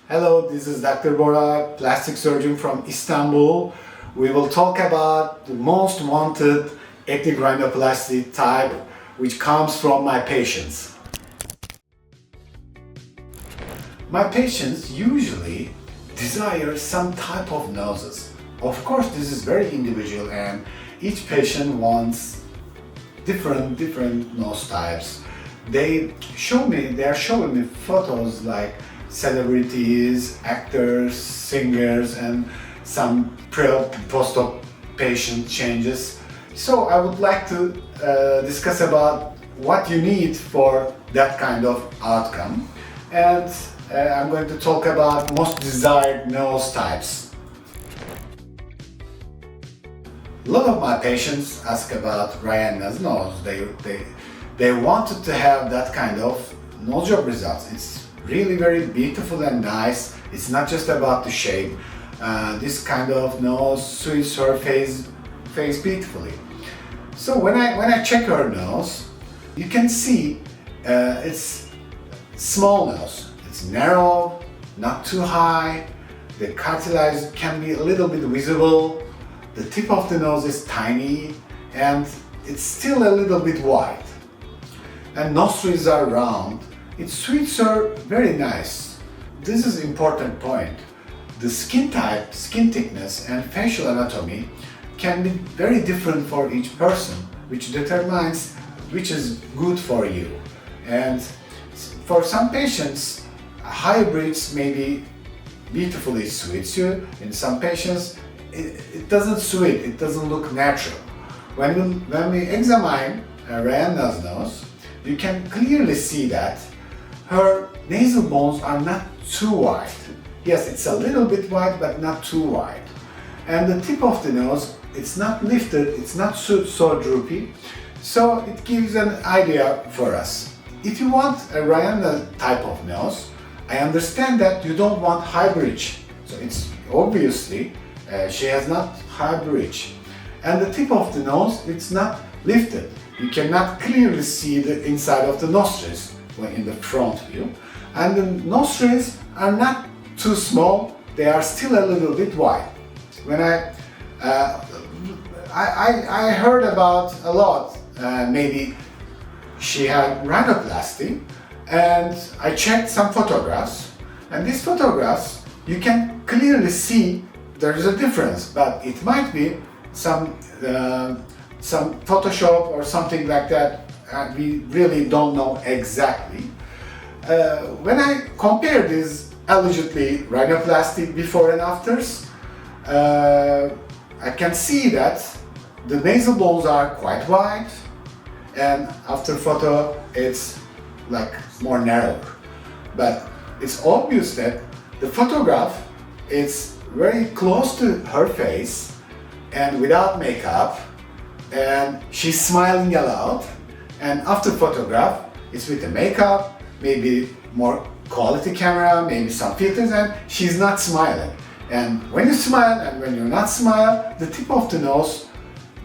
Hello, this is Dr. Bora, plastic surgeon from Istanbul. We will talk about the most wanted ethnic rhinoplasty type which comes from my patients. My patients usually desire some type of noses. Of course, this is very individual and each patient wants different nose types. They are showing me photos like celebrities, actors, singers, and some post-op patient changes. So I would like to discuss about what you need for that kind of outcome. And I'm going to talk about most desired nose types. A lot of my patients ask about Rihanna's nose. They wanted to have that kind of nose job results. It's really very beautiful and nice. It's not just about the shape. This kind of nose suits her face beautifully. So when I check her nose, you can see it's small nose. It's narrow, not too high. The cartilage can be a little bit visible. The tip of the nose is tiny and it's still a little bit wide. And nostrils are round. It suits her very nice. This is important point. The skin type, skin thickness and facial anatomy can be very different for each person, which determines which is good for you. And for some patients, hybrids maybe beautifully suits you. In some patients, it doesn't suit, it doesn't look natural. When we examine Rihanna's nose, you can clearly see that her nasal bones are not too wide. Yes, it's a little bit wide, but not too wide. And the tip of the nose, it's not lifted, it's not so droopy, so it gives an idea for us. If you want a Rihanna type of nose, I understand that you don't want high bridge. So it's obviously she has not high bridge. And the tip of the nose, it's not lifted. You cannot clearly see the inside of the nostrils in the front view. And the nostrils are not too small, they are still a little bit wide. When I heard about a lot, maybe she had rhinoplasty, and I checked some photographs, and these photographs, you can clearly see there is a difference, but it might be some Photoshop or something like that. We really don't know exactly. When I compare these allegedly rhinoplasty before and afters, I can see that the nasal bones are quite wide, and after photo it's like more narrow. But it's obvious that the photograph is very close to her face and without makeup, and she's smiling a lot. And after photograph, it's with the makeup, maybe more quality camera, maybe some filters, and she's not smiling. And when you smile and when you're not smile, the tip of the nose,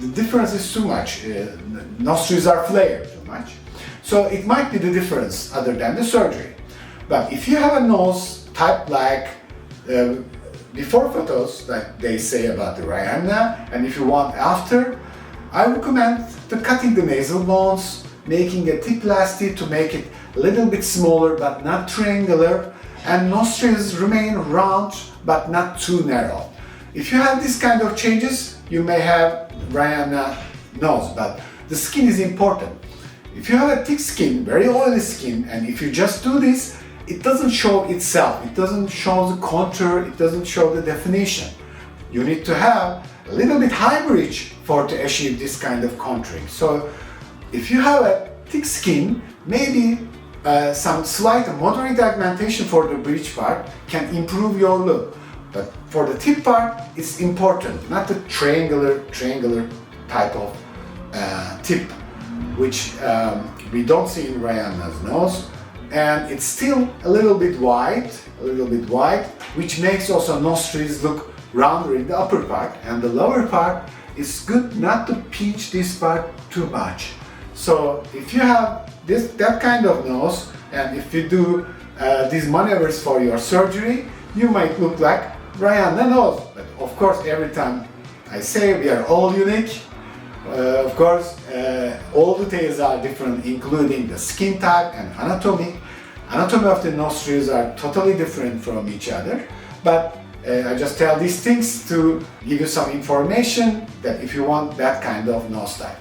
the difference is too much. Nostrils are flared too much. So it might be the difference other than the surgery. But if you have a nose type like before photos, like they say about the Rihanna, and if you want after, I recommend cutting the nasal bones, making a tiplasty to make it a little bit smaller but not triangular, and nostrils remain round but not too narrow. If you have this kind of changes, you may have Rihanna nose, but the skin is important. If you have a thick skin, very oily skin, and if you just do this, it doesn't show itself, it doesn't show the contour, it doesn't show the definition. You need to have a little bit high bridge to achieve this kind of contouring. So if you have a thick skin, maybe some slight moderate augmentation for the bridge part can improve your look. But for the tip part, it's important, not the triangular type of tip, which we don't see in Rihanna's nose. And it's still a little bit wide, which makes also nostrils look rounder in the upper part, and the lower part is good not to pinch this part too much. So if you have that kind of nose, And if you do these maneuvers for your surgery, you might look like Rihanna nose. But of course, every time I say we are all unique. Of course, all details are different, including the skin type and anatomy. Anatomy of the nostrils are totally different from each other. But I just tell these things to give you some information that if you want that kind of nose type.